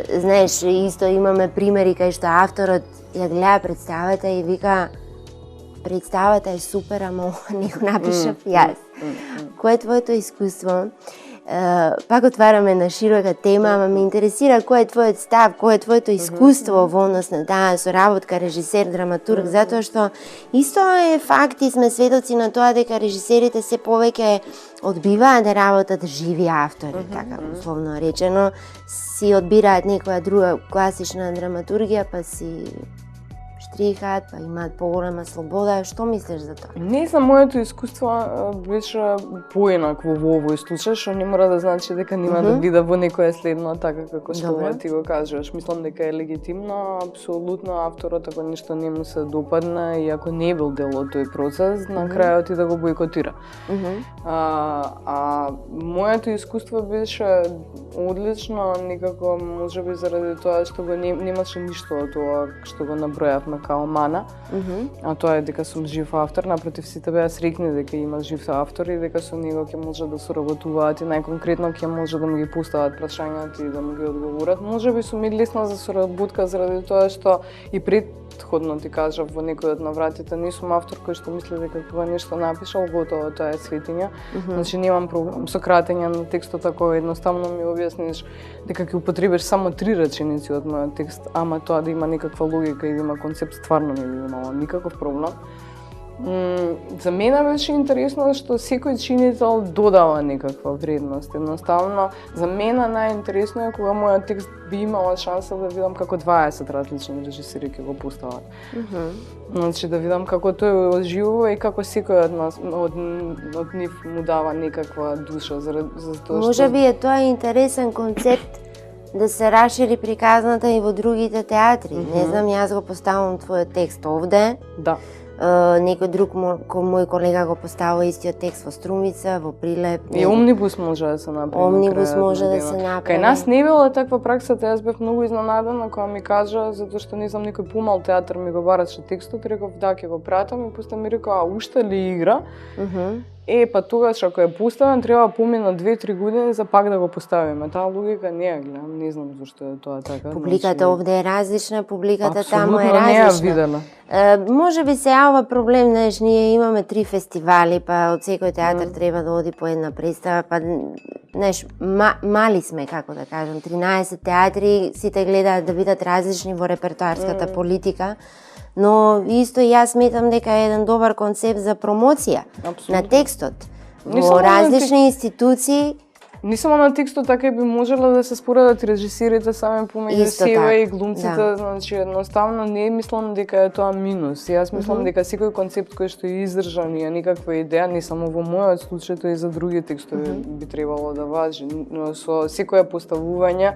Знаеш, исто имаме примери кај што авторот ја гледа представата и вика, представата е супер, ама ова не го напишав јас. Кој е твоето искуство? Пак отвараме на широка тема, ама ме интересира кој е твојот став, кој е твоето искуство во однос на таа соработка режисер, драматург, затоа што исто е факт и сме сведоци на тоа дека режисерите се повеќе одбиваат да работат живи автори, така условно речено, си одбираат некоја друга класична драматургија, па си штрихаат, па имаат поголема слобода. Што мислиш за тоа? Не знам, моето искуство беше поинакво во овој случај, што не мора да значи дека нема да биде во некоја следно, така како што ти го кажуваш. Мислам дека е легитимно, апсолутно авторот ако нешто не му се допадна и ако не бил дел од тој процес, на крајот и да го бойкотира. Моето искуство беше одлично, некако можеби заради тоа што го немаше ништо од тоа што го набројавме као мана, а тоа е дека сум жив автор, напротив сите беа среќни дека има жив автор и дека со него ќе може да соработуваат и најконкретно ќе може да му ги постават прашањата и да му ги одговорат. Можеби сум и лесна за соработка заради тоа што и предходно ти кажав во некој од навратите не сум автор кој што мисли дека кога нешто напишал готово тоа е светиња. Значи немам проблем со кратење на текстот ако едноставно ми објасниш дека ќе употребиш само 3 реченици од мојот текст, ама тоа да има некаква логика и да има концепт, стварно не би имало никаков проблем. За мене беше интересно што секој чинител додава некаква вредност. Едноставно, за мене најинтересно е кога мојот текст би имала шанса да видам како 20 различни режисери ќе го постават. Значи да видам како тој оживува и како секој од нас од нив му дава некаква душа за тоа што Можеби е тоа интересен концепт да се расшири приказната и во другите театри. Не знам, јас го поставам твојот текст овде. Да. Некој друг мој колега го поставува истиот текст во Струмица, во Прилеп. И омнибус може да се направи. Омнибус може да се направи. Кај нас не била таква пракса, јас бев многу изненадана кога ми кажа, затоа што не знам некој помал театар ми го бараше текстот, реков да ќе го пратам и после ми рекол, а уште ли игра? Па тогаш ако е поставен треба помина 2-3 години за пак да го поставиме. Таа логика не ја гледам, не знам зашто е тоа така. Публиката овде е различна, публиката таму е различна. Апсолутно не ја различна. видела. Можеби се ова проблем, знаеш, ние имаме 3 фестивали, па од секој театар треба да оди по една представа, па знаеш, мали сме, како да кажам, 13 театри, сите гледаат да бидат различни во репертоарската политика. Но исто и јас сметам дека е еден добар концепт за промоција на текстот во различни институции. Не само на текстот, така и би можела да се споредат режисерите сами помеѓу себе и глумците, значи едноставно не мислам дека е тоа минус. Јас мислам дека секој концепт кој што е издржан и е некаква идеја, не само во мојот случај, тој и за други текстови би требало да важи. Но со секое поставување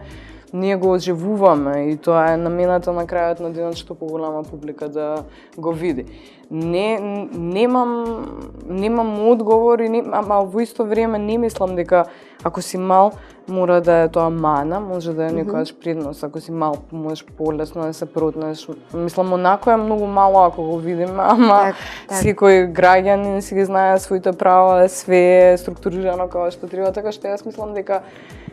ние го оживуваме и тоа е намената на крајот на денот што поголема публика да го види. Немам одговори, ама во исто време не мислам дека ако си мал мора да е тоа мана, може да е некојаш предност. Ако си мал можеш полесно да се протнеш. Мислам, онако е многу мало ако го видиме, ама секој граѓанин си ги знае своите права, све е структурирано како што треба, така што јас мислам дека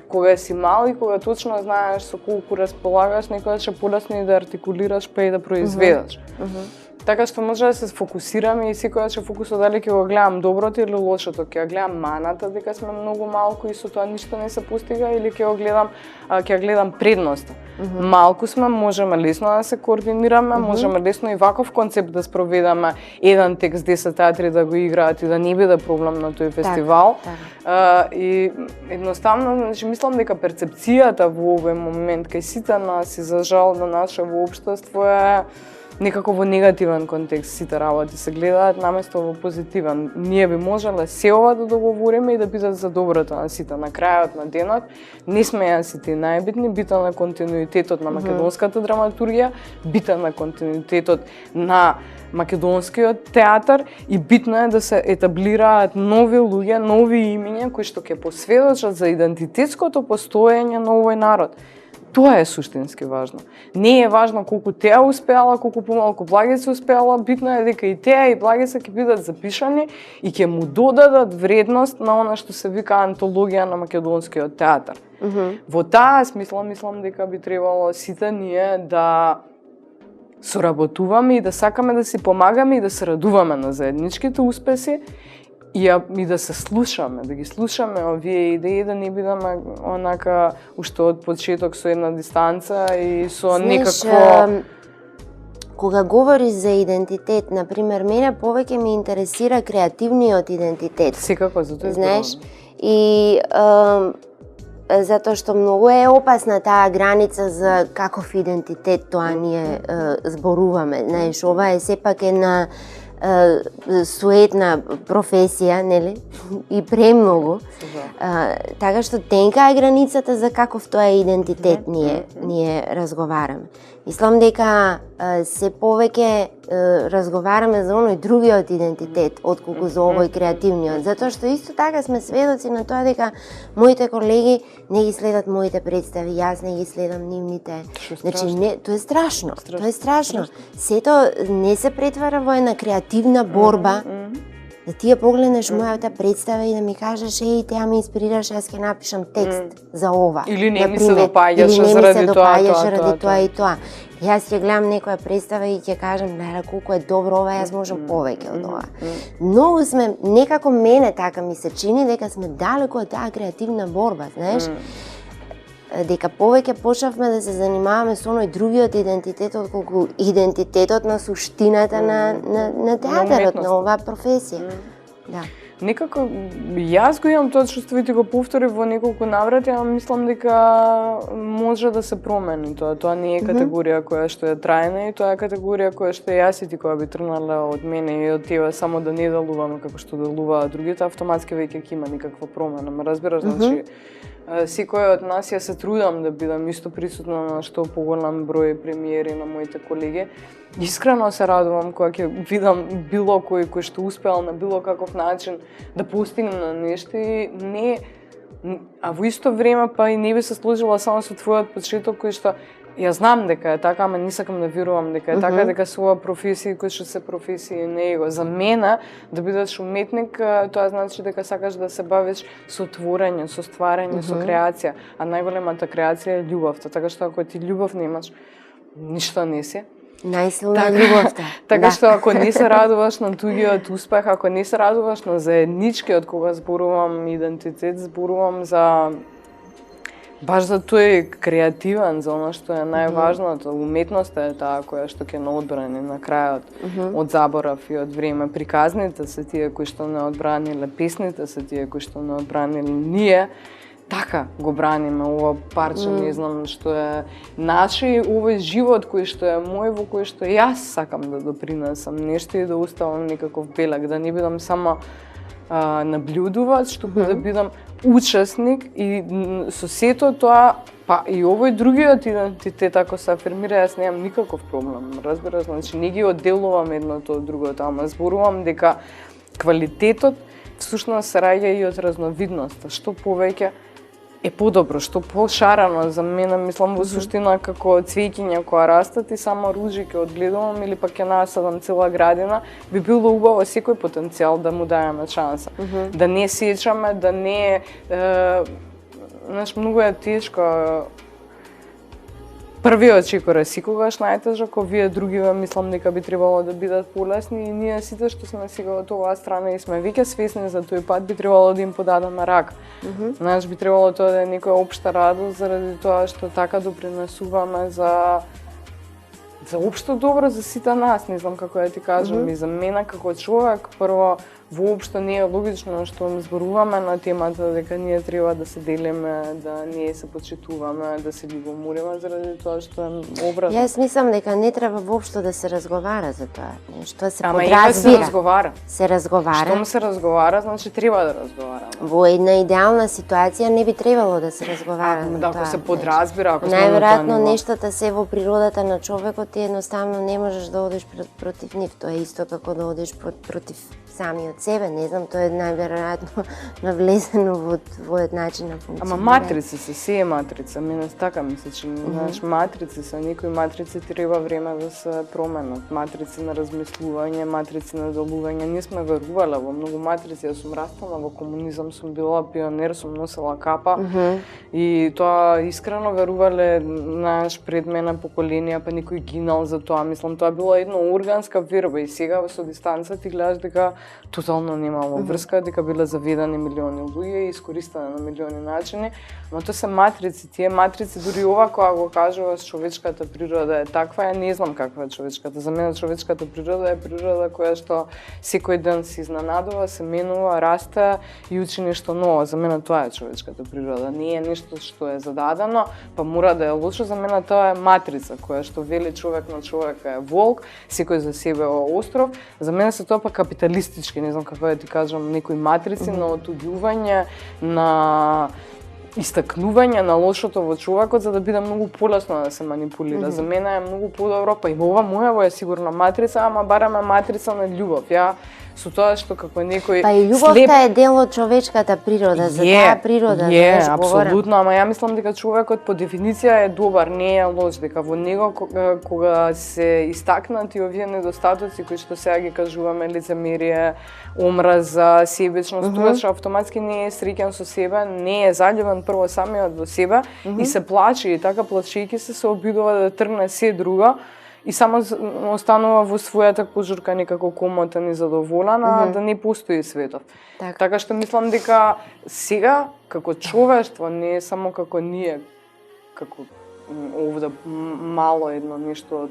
кога си мал и кога точно знаеш со колку располагаш, некогаш е полесно и да артикулираш па и да произведеш. Така што може да се фокусираме и секогаш фокусот дали ќе го гледам доброто или лошото, ќе ја гледам маната дека сме многу малку и со тоа ништо не се постига или ќе гледам предноста. Малку сме, можеме лесно да се координираме, можеме лесно и ваков концепт да спроведеме, еден текст 10 театри да го играат и да не биде проблем на тој фестивал. И едноставно, значи, мислам дека перцепцијата во овој момент кај сите нас и за жал на нашето општество е некако во негативен контекст сите работи се гледаат наместо во позитивен. Ние би можеле се ова да договориме и да бидат за доброто на сите. На крајот на денот не сме ја сите најбитни, битен на континуитетот на македонската драматургија, битен на континуитетот на македонскиот театар и битно е да се етаблираат нови луѓе, нови имиња кои што ќе посведочат за идентитетското постоење на овој народ. Тоа е суштински важно. Не е важно колку теа успеала, колку помалку Благица успеала, битно е дека и теа и Благица ќе бидат запишани и ќе му додадат вредност на она што се вика антологија на македонскиот театар. Во таа смисла мислам дека би требало сите ние да соработуваме и да сакаме да си помагаме и да се радуваме на заедничките успеси и да се слушаме, да ги слушаме овие идеи, да не бидеме онака уште од почеток со една дистанца и со некакво... Кога говориш за идентитет, например, мене повеќе ме интересира креативниот идентитет. Секако, затоа знаеш, и затоа што многу е опасна таа граница за каков идентитет тоа ние зборуваме. Знаеш, ова е сепак една суетна професија, нели? и премногу. Така што тенка е границата за каков тоа е идентитет ние разговараме. Мислам дека се повеќе разговараме за оној другиот идентитет отколку за овој креативниот, затоа што исто така сме сведоци на тоа дека моите колеги не ги следат моите представи, јас не ги следам нивните. Значи тоа е страшно. Тоа е страшно. Сето не се претвара во една креативна борба. Да ти ја погледнеш мојата представа и да ми кажеш, теа ме инспирираш, јас ќе напишам текст за ова. Или не ми се допаѓаш заради тоа и тоа. Јас ќе гледам некоја представа и ќе кажам, леле, колку е добро ова, јас можам повеќе од ова. Многу сме, некако мене така ми се чини, дека сме далеку од таа креативна борба, знаеш? Дека повеќе почнавме да се занимаваме со оној другиот идентитет отколку идентитетот на суштината на театарот, на оваа професија. Да. Некако јас го имам тоа чувство и ти го повторив во неколку наврати, ама мислам дека може да се промени тоа. Тоа не е категорија која што е трајна и тоа е категорија која што јас и ти која би тргнала од мене и од тебе само да не делуваме како што делуваат другите, автоматски веќе ќе има некаква промена. Ме разбираш, значи секој од нас ја се трудам да бидам исто присутна на што поголем број премиери на моите колеги. Искрено се радувам кога ќе видам било кој што успеал на било каков начин да постигне нешто и не, а во исто време па и не би се сложила само со твојот почеток кој што ја знам дека е така, ама не сакам да верувам дека е така, дека се ова професии кои што се професии не е го. За мене да бидеш уметник, тоа значи дека сакаш да се бавиш со творење, со стварање, со креација, а најголемата креација е љубовта. Така што ако ти љубов немаш, ништо не си. Најсилна љубовта. Така што ако не се радуваш на туѓиот успех, ако не се радуваш на заедничкиот, кога зборувам идентитет, зборувам за баш за тој креативен, за она што е најважното. Уметноста е таа која што ќе не одбрани на крајот од заборав и од време. Приказните се тие кои што не одбраниле, песните се тие кои што не одбраниле. Ние така го браниме ова парче, не знам, што е наше, овој живот кој што е мој, во кој што јас сакам да допринесам нешто и да оставам некаков белег, да не бидам само наблюдувач, туку да бидам учесник и со сето тоа, па и овој другиот идентитет, ако се афирмира, јас немам никаков проблем, разбираш, значи не ги одделувам едното од другото, ама зборувам дека квалитетот всушност се раѓа и од разновидноста, што повеќе е подобро, што пошарано за мене, мислам во суштина како цвеќиња која растат и само ружи ќе одгледувам или пак ќе насадам цела градина, би било убаво секој потенцијал да му даеме шанса. Да не сечаме, да не знаеш, многу е тешко. Првиот чекор е секогаш најтежок, овие другиве мислам дека би требало да бидат полесни и ние сите што сме сега од оваа страна и сме веќе свесни за тој пат, би требало да им подадеме рак. Знаеш, би требало тоа да е некоја општа радост заради тоа што така допринесуваме за општо добро за сите нас, не знам како да ти кажам, и за мене како човек, прво воопшто не е логично што зборуваме на темата дека ние треба да се делиме, да ние се почитуваме, да се љубомориме заради тоа што е образно. Јас мислам дека не треба воопшто да се разговара за тоа, нешто се подразбира. подразбира. Се разговара. Се разговара. Штом се разговара, значи треба да разговараме. Во една идеална ситуација не би требало да се разговара на тоа. Ако се подразбира, ако сме најверојатно нештата се во природата на човекот и едноставно не можеш да одиш против нив. Тоа е исто како да одиш против самиот себе, не знам, тоа е најверојатно навлезено во начин на функционирање. Ама матрици се е матрица, мене така ми се чини, знаеш, матрици се, некои матрици треба време да се променат, матрици на размислување, матрици на делување, ние сме верувале во многу матрици, јас сум растала во комунизам, сум била пионер, сум носела капа и тоа искрено верувале наш пред мене поколенија, па некој гинал за тоа, мислам, тоа била една органска верба и сега со дистанца ти гледаш дека тотално немало врска, дека биле заведени милиони луѓе и искористени на милиони начини, но тоа се матрици, тие матрици, дури ова кога го кажуваш човечката природа е таква, ја не знам каква е човечката. За мене човечката природа е природа која што секој ден се изненадува, се менува, расте и учи нешто ново. За мене тоа е човечката природа, не е нешто што е зададено, па мора да е лошо. За мене тоа е матрица која што вели човек на човека е волк, секој за себе е остров. За мене се тоа па капиталистички матрицички, не знам како да ти кажам, некои матрици на отуѓување, на истакнување на лошото во човекот за да биде многу полесно да се манипулира. За мене е многу подобро, па и во ова мојава е сигурно матрица, ама барем е матрица на љубов. Ја со тоа што како некој па и љубовта е дел од човечката природа, за таа природа знаеш, апсолутно, ама ја мислам дека човекот по дефиниција е добар, не е лош, дека во него кога се истакнати овие недостатоци кои што сега ги кажуваме, лицемерие, омраза, себечност, тоа што автоматски не е среќен со себе, не е заљубен прво самиот во себе и се плаче и така плачејќи се обидува да тргне се друго и само останува во својата кожурка некако комотен и задоволена, да не постои светот. Така што мислам дека сега како човештво не е само како ние, како овде мало едно нешто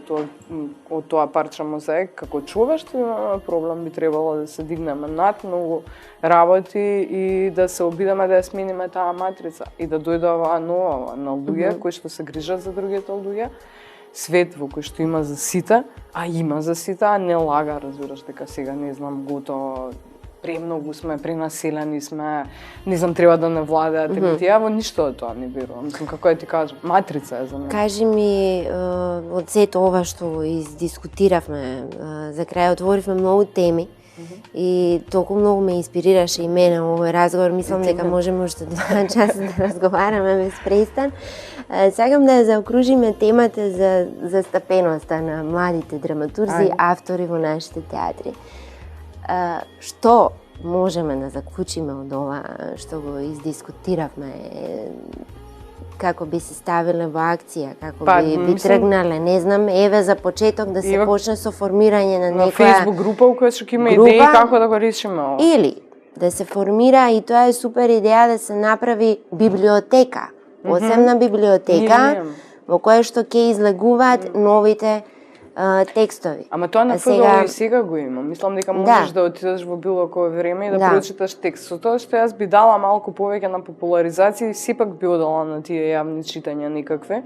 од тоа парче мозаик, како човештво имаме проблем, би требало да се дигнеме над многу работи и да се обидеме да ја смениме таа матрица и да дојде оваа нова на луѓе кои што се грижат за другите луѓе, свет во кој што има за сите, а има за сите, а не лага, разбираш, дека сега не знам готово премногу сме, пренаселени сме, не знам, треба да не владеат тие, во ништо од тоа не верувам. Мислам, како ја ти кажам, матрица е за мене. Кажи ми, од сето ова што издискутиравме, за крај отворивме многу теми и толку многу ме инспирираше и мене овој разговор. Мислам дека можеме уште 2 часа да разговараме без престан. Сакам да заокружиме темата за застапеноста на младите драматурзи, автори во нашите театри. Што можеме да заклучиме од ова што го издискутиравме? Како би се ставиле во акција, како би тргнале, не знам, еве за почеток да се почне со формирање на некоја Facebook група во која што има идеи како да го решиме ова. Или да се формира, и тоа е супер идеја, да се направи библиотека, посебна библиотека во која што ќе излегуваат новите текстови. Ама тоа на ФГО и сега го има. Мислам дека можеш да отидеш во било кое време и да прочиташ текст. Со тоа што јас би дала малку повеќе на популаризација и сепак би одела на тие јавни читања некакви.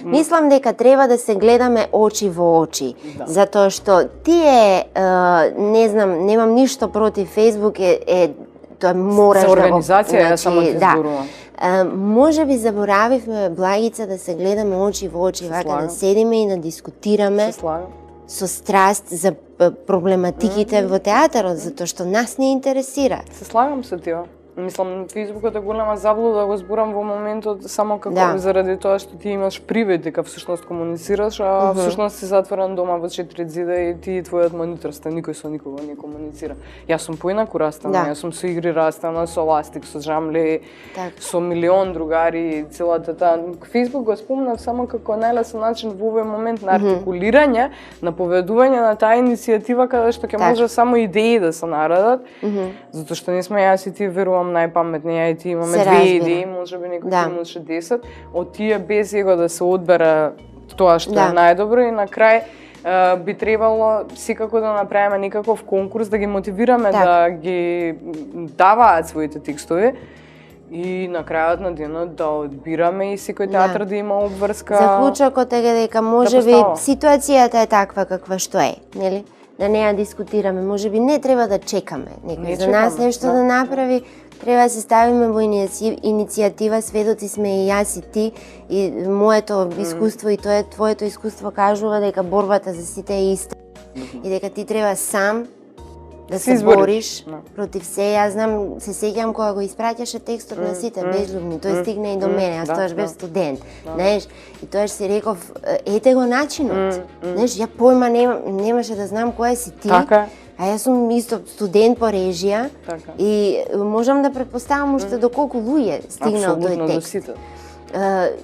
Мислам дека треба да се гледаме очи во очи, затоа што тие, не знам, немам ништо против Facebook, тоа мораш да го... За организација ја само ти зборувам. Може би заборавивме, Благица, да се гледаме очи во очи, вака да седиме и да дискутираме со страст за проблематиките во театарот, затоа што нас не интересира. Се слагам со тие. Мислам, Фејсбукот е голема заблуда да го зборам во моментот само како заради тоа што ти имаш привид дека всушност комуницираш, а всушност си затворен дома во 4 зида и ти и твојот монитор сте, никој со никого не комуницира. Јас сум поинаку растана, јас сум со игри растана, со ластик, со жамли, со милион другари, целата таа. Фејсбук го спомнав само како најлесен начин во овој момент на артикулирање, на поведување на таа иницијатива каде што ќе може само идеи да се наредат, затоа што не сме јас и ти верувам најпаметни, ја и ти имаме 2 идеи, можеби некој имаше 10, од тие без его да се одбере тоа што е најдобро и на крај би требало секако да направиме некаков конкурс, да ги мотивираме да ги даваат своите текстови и на крајот на денот да одбираме и секој театар да има обврска. Заклучокот е дека можеби ситуацијата е таква каква што е, нели? Да не ја дискутираме, можеби не треба да чекаме некој за нас нешто да направи, треба да се ставиме во иницијатива, сведоци сме и јас и ти, и моето искуство и тоа твоето искуство кажува дека борбата за сите е иста и дека ти треба сам да се бориш против се. Јас знам, се сеќам кога го испраќаше текстот на сите безлюбни, тој стигна и до мене, јас тоаш бев студент, знаеш, и тоаш си реков, ете го начинот, знаеш, ја појма немаше да знам која си ти, а јас сум исто студент по режија и можам да претпоставам уште до колку луѓе стигнал тој текст.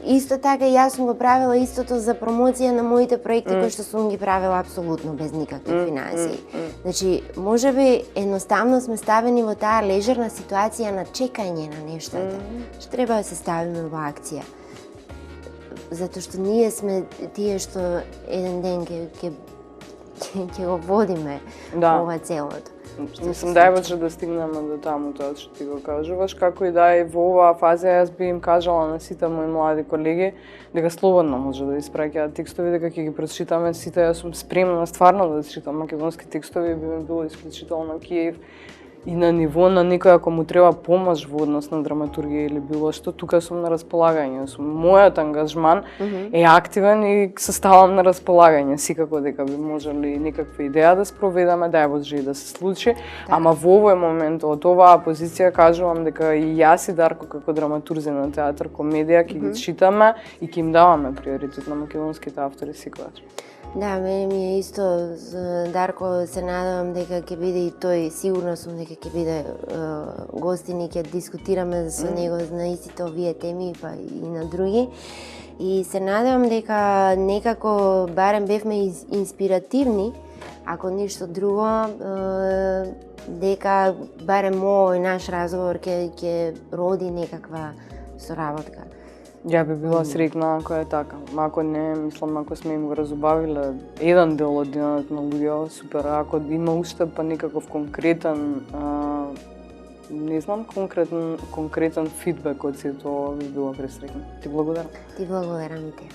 Исто така јас сум го правила истото за промоција на моите проекти кои што сум ги правила апсолутно без никакви финансии. Значи, можеби едноставно сме ставени во таа лежерна ситуација на чекање на нештата. Што треба да се ставиме во акција. Затоа што ние сме тие што еден ден ќе го водиме ова целото. Мислам дајбаче да стигнеме до таму тоа што ти го кажуваш, како и да е во оваа фаза јас би им кажала на сите мои млади колеги дека слободно може да испраќаат текстови, дека ќе ги прочитаме сите. Јас сум спремна стварно да читам македонски текстови, би ми било исклучително кејф. И на ниво на некој ако му треба помош во однос на драматургија или било што, тука сум на располагање. Мојот ангажман е активен и се ставам на располагање. Секако дека би можели некаква идеја да спроведеме, дај Боже и да се случи. Ама во овој момент од оваа позиција кажувам дека и јас и Дарко како драматурзи на театар комедија ќе ги читаме и ќе им даваме приоритет на македонските автори секогаш. Да, мене ми е исто. Дарко се надевам дека ќе биде и тој, сигурно сум дека ќе биде гостин и ќе дискутираме со него на истите овие теми, па и на други. И се надевам дека некако барем бевме инспиративни, ако ништо друго, дека барем овој наш разговор ќе роди некаква соработка. Ја би била среќна ако е така. Ако не, мислам, ако сме им го разубавиле еден дел од денот на луѓе, супер. Ако има уште па некаков конкретен, не знам, конкретен фидбек од сето, би била пресреќна. Ти благодарам. Ти благодарам и те.